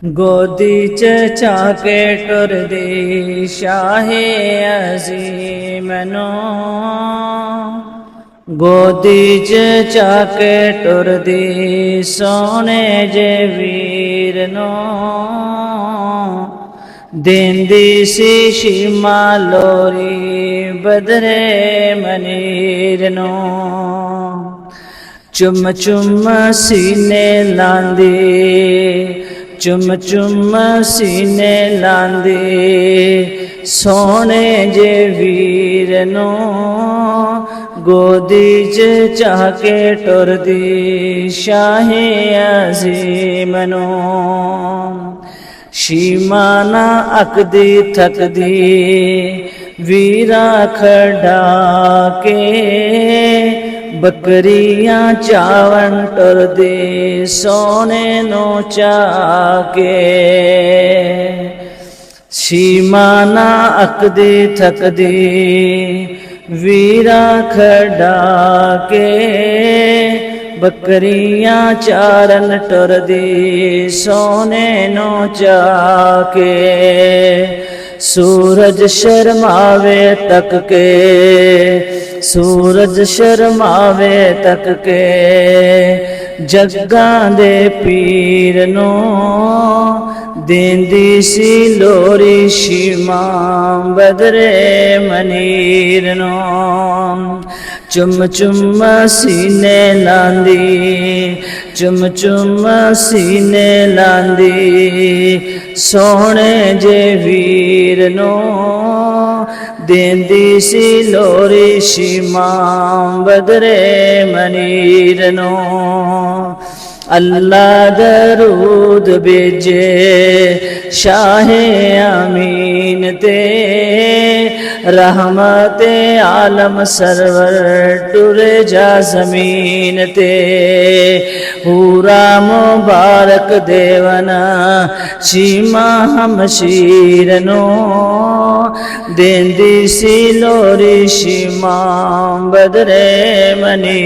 गोदी च झाके टुरदी शाहे अज़ीम नो, गोदी च झाके टुरदी सोने जे वीर नो, देंदी सी शीमा लोरी बदरे मनीर नो, चुम चुम सीने लांदी चुम चुम सीने लांदी सोने जे वीर नो, गोदी च झाके टुरदी शाहे अज़ीम नो, शीमा ना अकदी थकदी वीरा खड़ा के, बकरियां चावन टुरदे सोने नो चाके, शीमा ना अकदी थकदी वीरा खड़ा के, बकरियां चारन टुरदी सोने नो चाके, सूरज शर्मावे तक के सूरज शर्मावे तक के, जग्गां दे पीर नो, देंदी सी लोरी शीमा बदरे मनीर नो, चुम चुम सीने लांदी चुम चुम सीने लांदी सोने जे वीर नो, देंदी सी लोरी शीमा बदरे मनीर नो, अल्लाह दरूद भेजे शाहे अमीन ते, रहमते आलम सरवर टुरे जा ज़मीन ते, पूरा मुबारक देवना शीमा हमशीर नो, देंदी सी लोरी शीमा बदरे मनी।